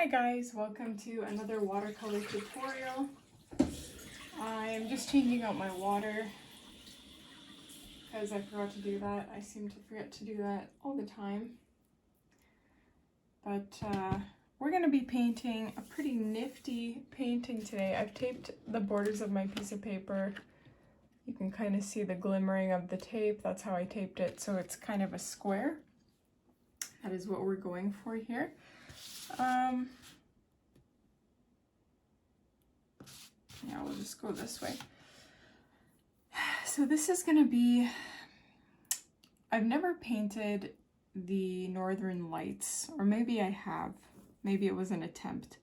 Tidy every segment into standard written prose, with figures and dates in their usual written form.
Hi guys, welcome to another watercolor tutorial. I'm just changing out my water because I forgot to do that. I seem to forget to do that all the time. But we're going to be painting a pretty nifty painting today. I've taped the borders of my piece of paper. You can kind of see the glimmering of the tape. That's how I taped it, so it's kind of a square. That is what we're going for here. Yeah, we'll just go this way. So this is gonna be, I've never painted the Northern Lights, or maybe I have. Maybe it was an attempt.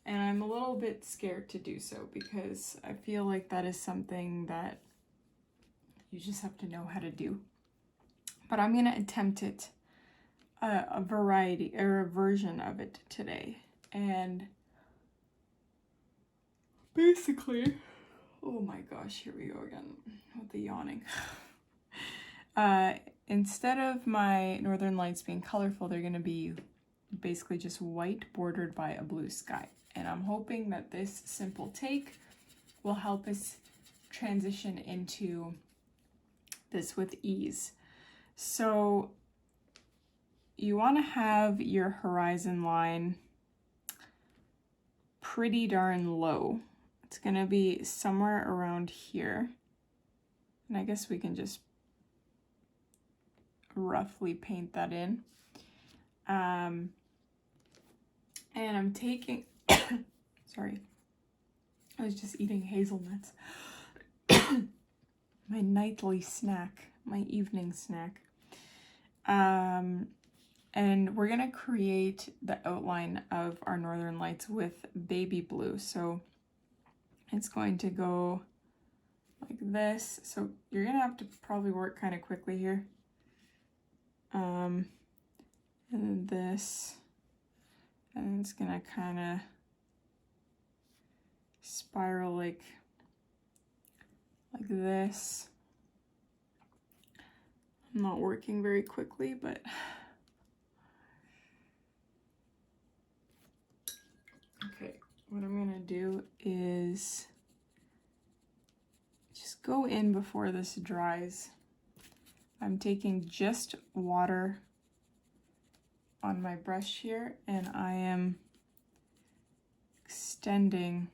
And I'm a little bit scared to do so because I feel like that is something that you just have to know how to do. But I'm gonna attempt it, a variety or a version of it today. And basically, oh my gosh, here we go again with the yawning. Instead of my Northern Lights being colorful, they're going to be basically just white bordered by a blue sky. And I'm hoping that this simple take will help us transition into this with ease. So you want to have your horizon line pretty darn low. It's going to be somewhere around here. And I guess we can just roughly paint that in. And I'm taking, sorry, I was just eating hazelnuts. My nightly snack, my evening snack. And we're gonna create the outline of our Northern Lights with baby blue. So it's going to go like this. So you're gonna have to probably work kind of quickly here. And then this, and it's gonna kind of spiral like this. I'm not working very quickly, but okay, what I'm gonna do is just go in before this dries. I'm taking just water on my brush here, and I am extending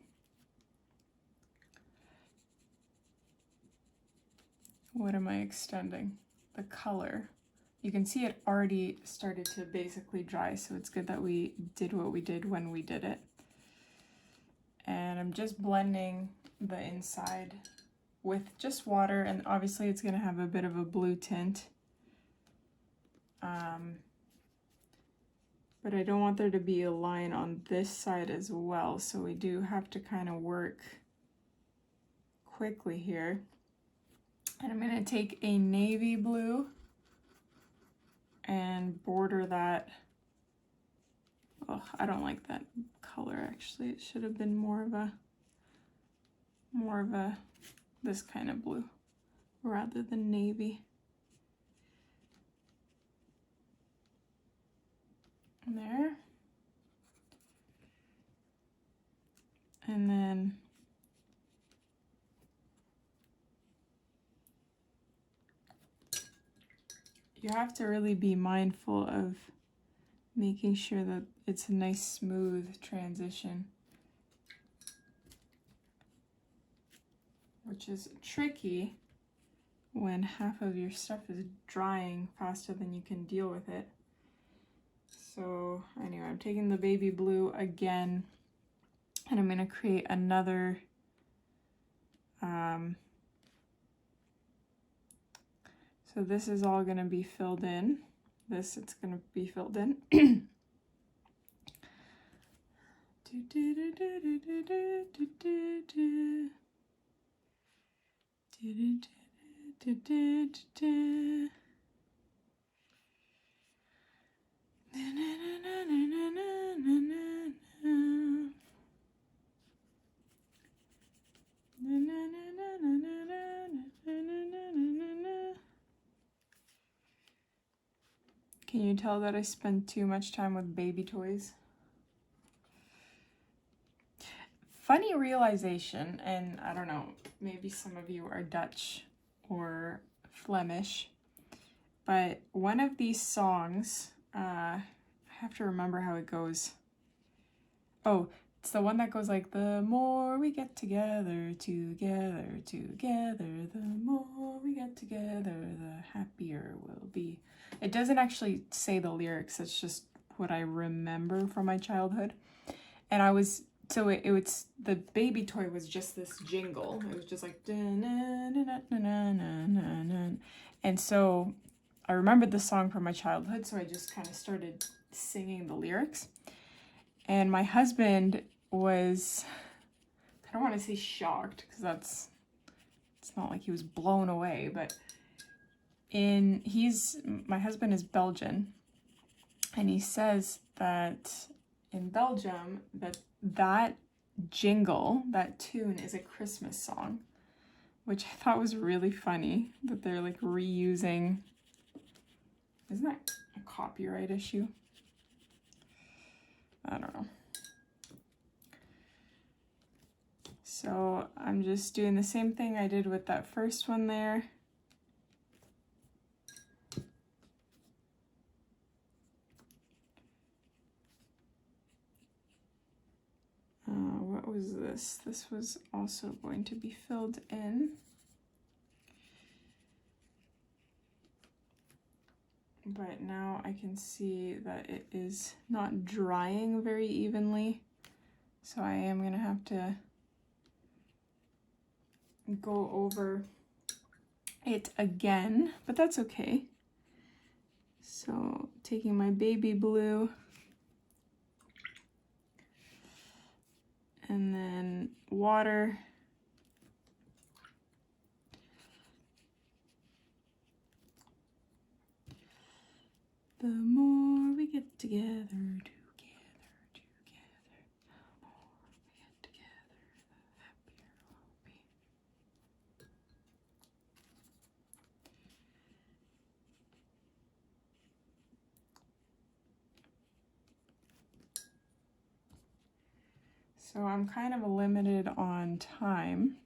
what am I extending? The color. You can see it already started to basically dry, so it's good that we did what we did when we did it. And I'm just blending the inside with just water, and obviously it's going to have a bit of a blue tint. But I don't want there to be a line on this side as well, so we do have to kind of work quickly here. And I'm going to take a navy blue and border that. Oh, I don't like that color actually. It should have been more of a this kind of blue rather than navy. There. And then you have to really be mindful of making sure that it's a nice smooth transition, which is tricky when half of your stuff is drying faster than you can deal with it. So anyway, I'm taking the baby blue again, and I'm going to create another so this is all going to be filled in. It's going to be filled in. Can you tell that I spend too much time with baby toys? funny realization, and I don't know, maybe some of you are Dutch or Flemish, but one of these songs, I have to remember how it goes. Oh, it's the one that goes like, the more we get together, together, together, the more we get together, the happier we'll be. It doesn't actually say the lyrics, it's just what I remember from my childhood. And I was, so it was, the baby toy was just this jingle. It was just like, and so I remembered the song from my childhood, so I just kind of started singing the lyrics. And my husband was, I don't want to say shocked, because it's not like he was blown away, but my husband is Belgian, and he says that in Belgium, that jingle, that tune is a Christmas song, which I thought was really funny, that they're like reusing. Isn't that a copyright issue? I don't know. So I'm just doing the same thing I did with that first one there. What was this? This was also going to be filled in. But now I can see that it is not drying very evenly. So I am going to have to go over it again, but that's okay. So taking my baby blue and then water. The more we get together, together, together, the more we get together, the happier we'll be. So I'm kind of limited on time.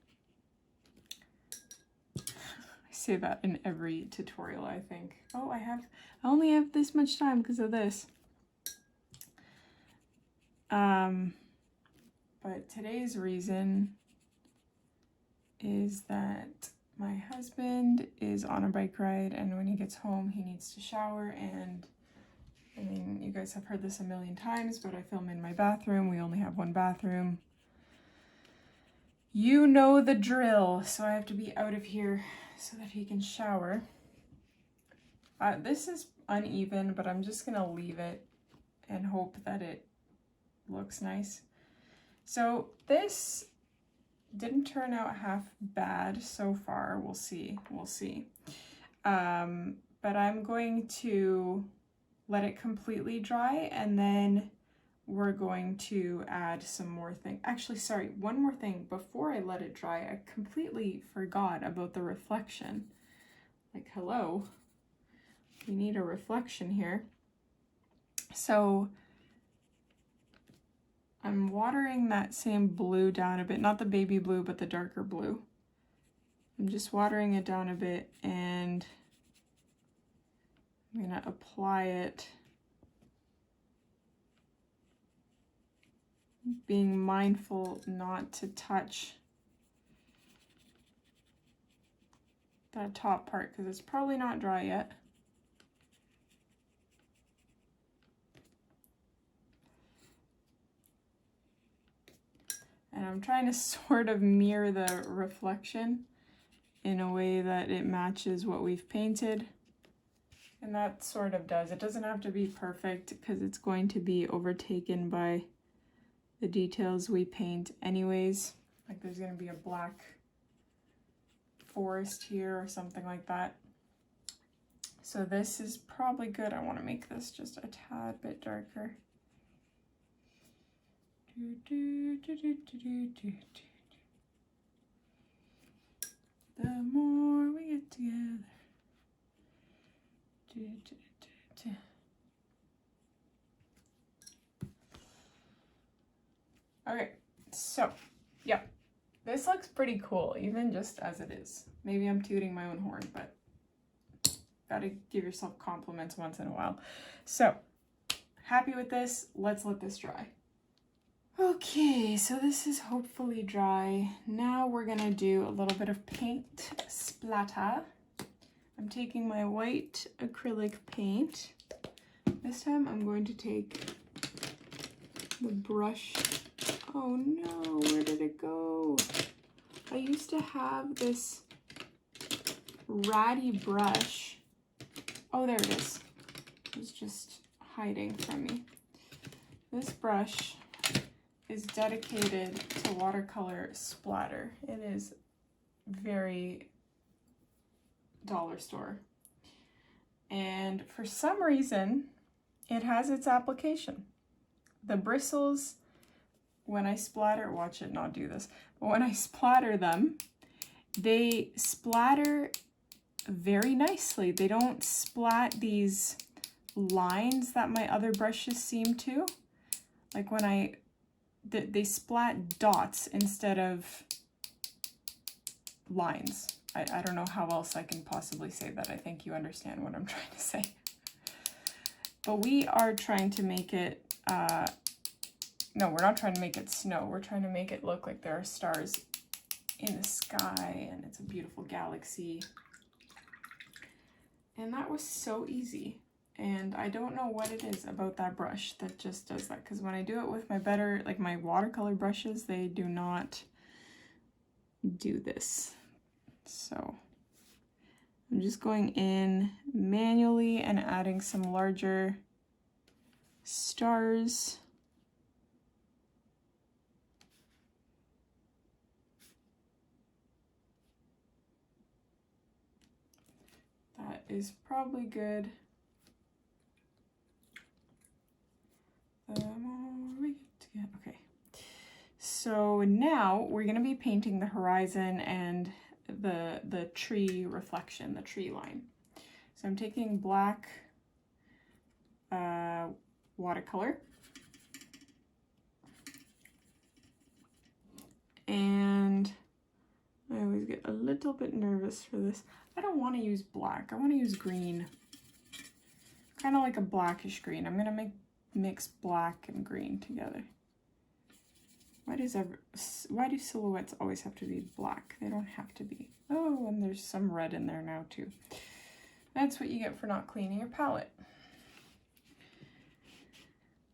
I say that in every tutorial, I think. Oh, I only have this much time because of this. But today's reason is that my husband is on a bike ride, and when he gets home, he needs to shower. And I mean, you guys have heard this a million times, but I film in my bathroom. We only have one bathroom. You know the drill. So I have to be out of here so that he can shower. This is uneven, but I'm just gonna leave it and hope that it looks nice. So this didn't turn out half bad so far. We'll see. But I'm going to let it completely dry, and then we're going to add some more things. Actually, sorry, one more thing. Before I let it dry, I completely forgot about the reflection. Like, hello, we need a reflection here. So I'm watering that same blue down a bit, not the baby blue, but the darker blue. I'm just watering it down a bit, and I'm gonna apply it, being mindful not to touch that top part because it's probably not dry yet. And I'm trying to sort of mirror the reflection in a way that it matches what we've painted. And that sort of does. It doesn't have to be perfect because it's going to be overtaken by the details we paint anyways. Like there's going to be a black forest here or something like that. So this is probably good. I want to make this just a tad bit darker. The more we get together. Okay, so yeah, this looks pretty cool, even just as it is. Maybe I'm tooting my own horn, but gotta give yourself compliments once in a while. So, happy with this. Let's let this dry. Okay, so this is hopefully dry. Now we're gonna do a little bit of paint splatter. I'm taking my white acrylic paint. This time I'm going to take the brush. Oh no, where did it go? I used to have this ratty brush. Oh, there it is. It was just hiding from me. This brush is dedicated to watercolor splatter. It is very dollar store. And for some reason, it has its application. The bristles, when I splatter, watch it not do this, but when I splatter them, they splatter very nicely. They don't splat these lines that my other brushes seem to. Like when they splat dots instead of lines. I don't know how else I can possibly say that. I think you understand what I'm trying to say. But we are trying to make it, no, we're not trying to make it snow. We're trying to make it look like there are stars in the sky and it's a beautiful galaxy. And that was so easy. And I don't know what it is about that brush that just does that. Because when I do it with my better, like my watercolor brushes, they do not do this. So I'm just going in manually and adding some larger stars. That is probably good. Okay. So now we're going to be painting the horizon and the tree reflection, the tree line. So I'm taking black watercolor. And I always get a little bit nervous for this. I don't want to use black. I want to use green. Kind of like a blackish green. I'm going to mix black and green together. Why do silhouettes always have to be black? They don't have to be. Oh, and there's some red in there now too. That's what you get for not cleaning your palette.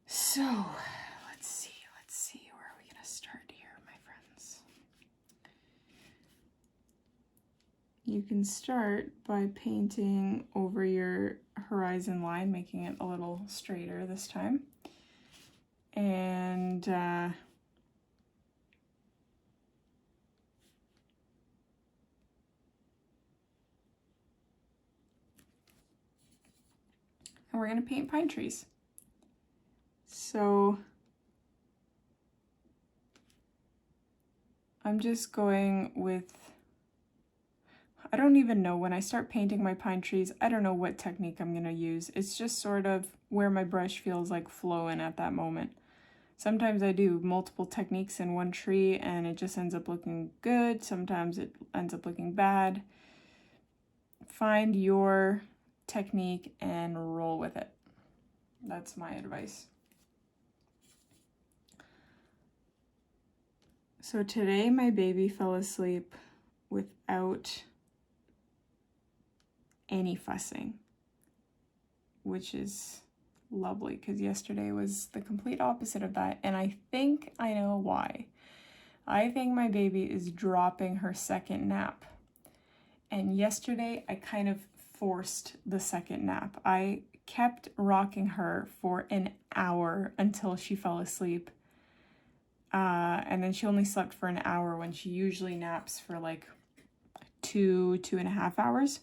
So, let's see. Where are we going to start here, my friends? You can start by painting over your horizon line, making it a little straighter this time. And we're going to paint pine trees. So I'm just going with, I don't even know when I start painting my pine trees, I don't know what technique I'm going to use. It's just sort of where my brush feels like flowing at that moment. Sometimes I do multiple techniques in one tree and it just ends up looking good. Sometimes it ends up looking bad. Find your technique and roll with it. That's my advice. So today my baby fell asleep without any fussing, which is lovely because yesterday was the complete opposite of that, and I think I know why. I think my baby is dropping her second nap, and yesterday I kind of forced the second nap. I kept rocking her for an hour until she fell asleep, and then she only slept for an hour when she usually naps for like 2.5 hours.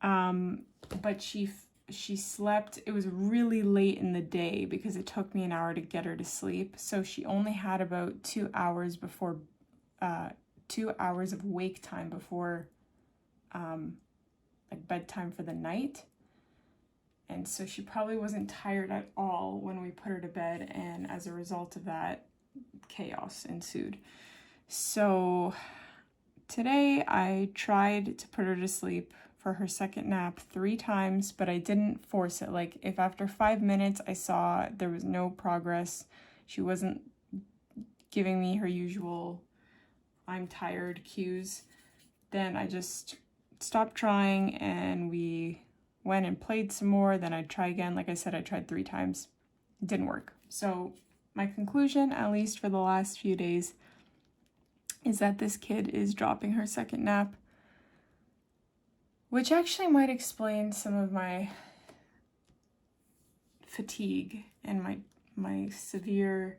But she slept, it was really late in the day because it took me an hour to get her to sleep. So she only had about 2 hours before, 2 hours of wake time before, like bedtime for the night. And so she probably wasn't tired at all when we put her to bed. And as a result of that, chaos ensued. So today I tried to put her to sleep for her second nap 3 times, but I didn't force it. Like, if after 5 minutes I saw there was no progress, she wasn't giving me her usual I'm tired cues, then I just stopped trying and we went and played some more. Then I'd try again. Like I said, I tried 3 times. It didn't work. So my conclusion, at least for the last few days, is that this kid is dropping her second nap, which actually might explain some of my fatigue and my severe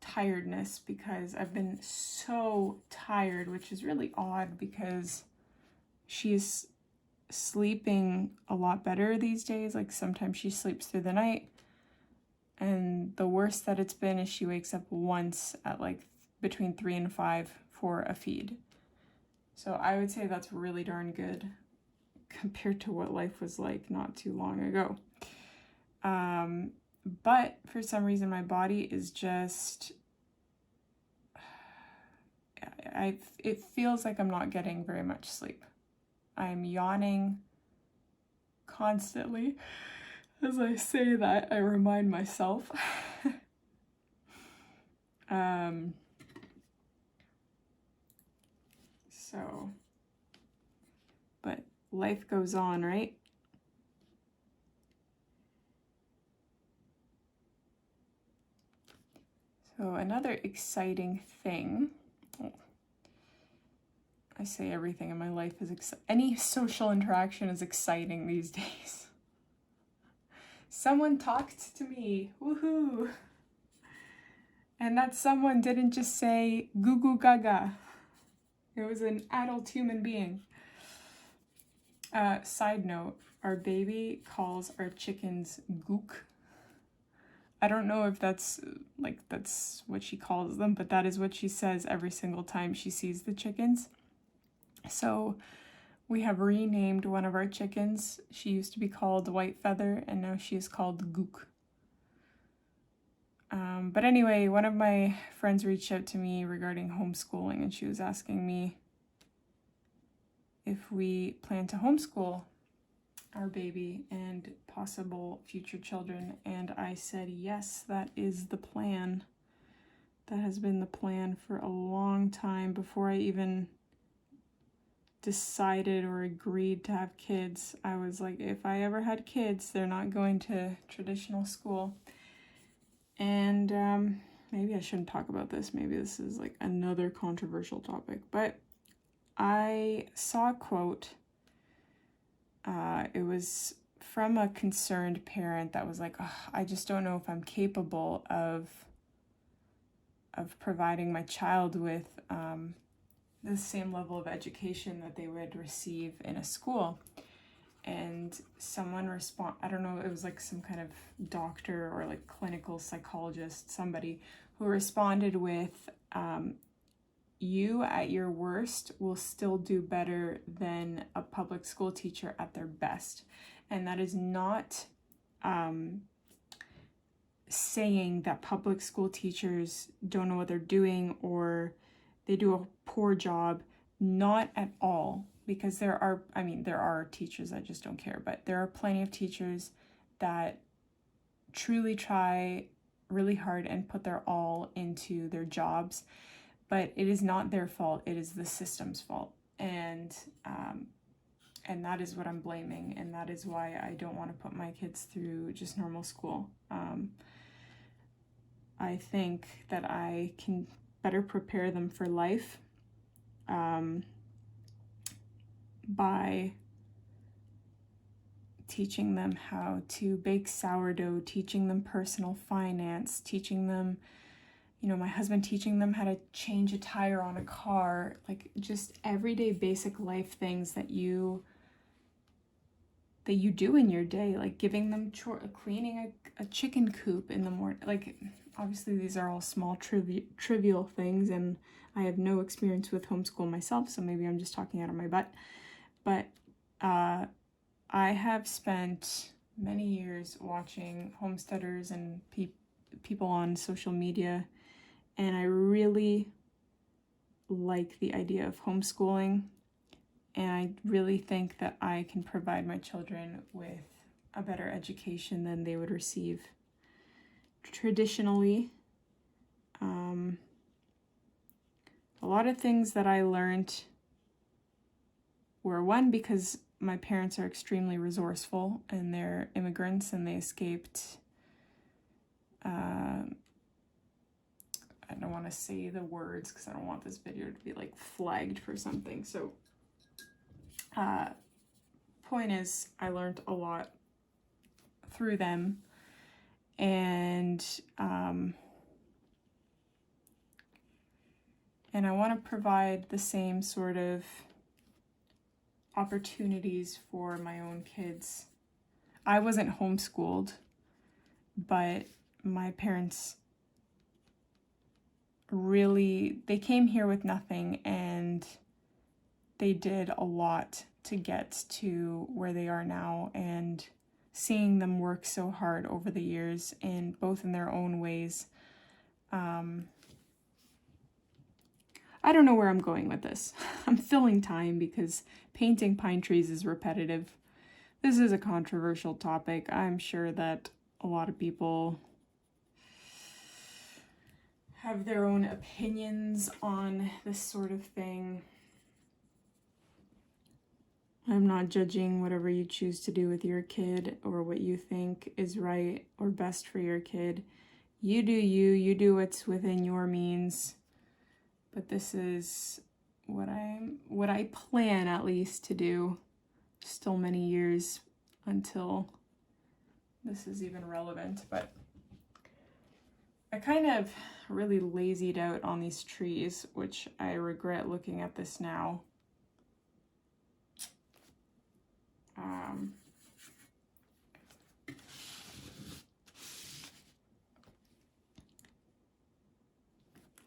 tiredness, because I've been so tired, which is really odd because she's sleeping a lot better these days. Like, sometimes she sleeps through the night, and the worst that it's been is she wakes up once at like between 3 and 5 for a feed. So I would say that's really darn good compared to what life was like not too long ago. But for some reason my body is just, it feels like I'm not getting very much sleep. I'm yawning constantly. As I say that, I remind myself. But life goes on, right? So another exciting thing, I say everything in my life is any social interaction is exciting these days. Someone talked to me, woohoo! And that someone didn't just say goo goo gaga. It was an adult human being. Side note, our baby calls our chickens gook. I don't know if that's what she calls them, but that is what she says every single time she sees the chickens. So we have renamed one of our chickens. She used to be called White Feather, and now she is called Gook. But anyway, one of my friends reached out to me regarding homeschooling, and she was asking me if we plan to homeschool our baby and possible future children, and I said yes, that is the plan. That has been the plan for a long time, before I even decided or agreed to have kids. I was like, if I ever had kids, they're not going to traditional school. And maybe I shouldn't talk about this. Maybe this is like another controversial topic, but I saw a quote. It was from a concerned parent that was like, oh, I just don't know if I'm capable of providing my child with the same level of education that they would receive in a school. And someone I don't know, it was like some kind of doctor or like clinical psychologist, somebody who responded with, you at your worst will still do better than a public school teacher at their best. And that is not saying that public school teachers don't know what they're doing or they do a poor job. Not at all. Because there are teachers that just don't care, but there are plenty of teachers that truly try really hard and put their all into their jobs, but it is not their fault, it is the system's fault. And that is what I'm blaming, and that is why I don't want to put my kids through just normal school. I think that I can better prepare them for life by teaching them how to bake sourdough, teaching them personal finance, teaching them, my husband teaching them how to change a tire on a car, like just everyday basic life things that you do in your day, like giving them cleaning a chicken coop in the morning. Like, obviously these are all small trivial things, and I have no experience with homeschool myself, so maybe I'm just talking out of my butt. But I have spent many years watching homesteaders and people on social media and I really like the idea of homeschooling, and I really think that I can provide my children with a better education than they would receive traditionally. A lot of things that I learned were, one, because my parents are extremely resourceful and they're immigrants and they escaped, I don't want to say the words because I don't want this video to be like flagged for something. So point is, I learned a lot through them, and I want to provide the same sort of opportunities for my own kids. I wasn't homeschooled, but my parents really, they came here with nothing, and they did a lot to get to where they are now, and seeing them work so hard over the years, and both in their own ways. I don't know where I'm going with this. I'm filling time because painting pine trees is repetitive. This is a controversial topic. I'm sure that a lot of people have their own opinions on this sort of thing. I'm not judging whatever you choose to do with your kid or what you think is right or best for your kid. You do you, you do what's within your means. But this is what I plan, at least, to do. Still many years until this is even relevant, but I kind of really lazied out on these trees, which I regret looking at this now.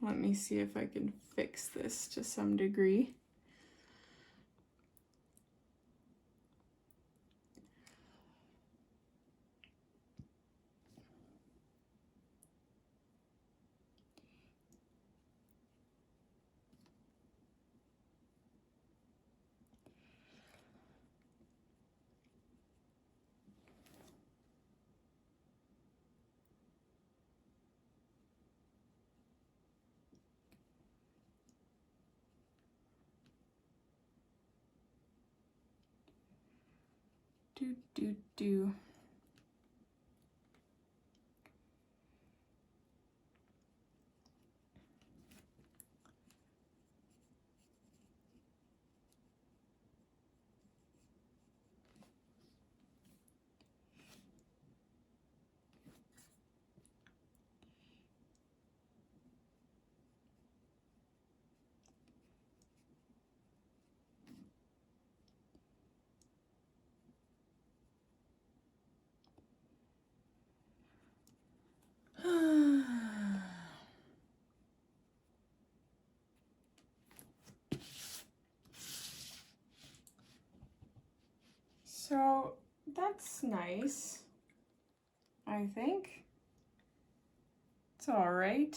Let me see if I can fix this to some degree. Do. So that's nice, I think. It's all right.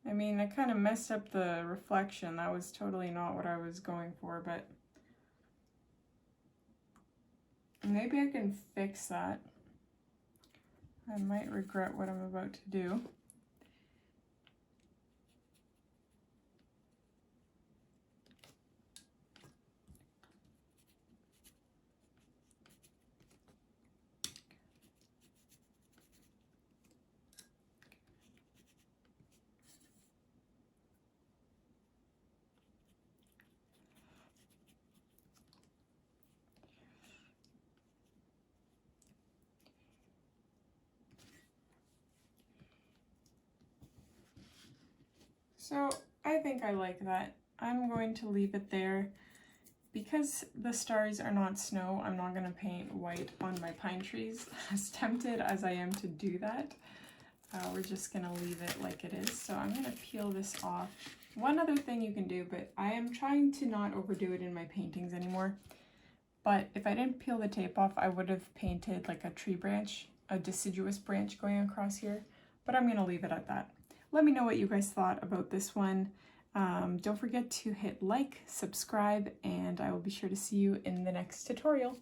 I mean, I kind of messed up the reflection. That was totally not what I was going for, but maybe I can fix that. I might regret what I'm about to do. So I think I like that. I'm going to leave it there. Because the stars are not snow, I'm not going to paint white on my pine trees, as tempted as I am to do that. We're just going to leave it like it is. So I'm going to peel this off. One other thing you can do, but I am trying to not overdo it in my paintings anymore. But if I didn't peel the tape off, I would have painted like a tree branch, a deciduous branch going across here. But I'm going to leave it at that. let me know what you guys thought about this one. Don't forget to hit like, subscribe, and I will be sure to see you in the next tutorial.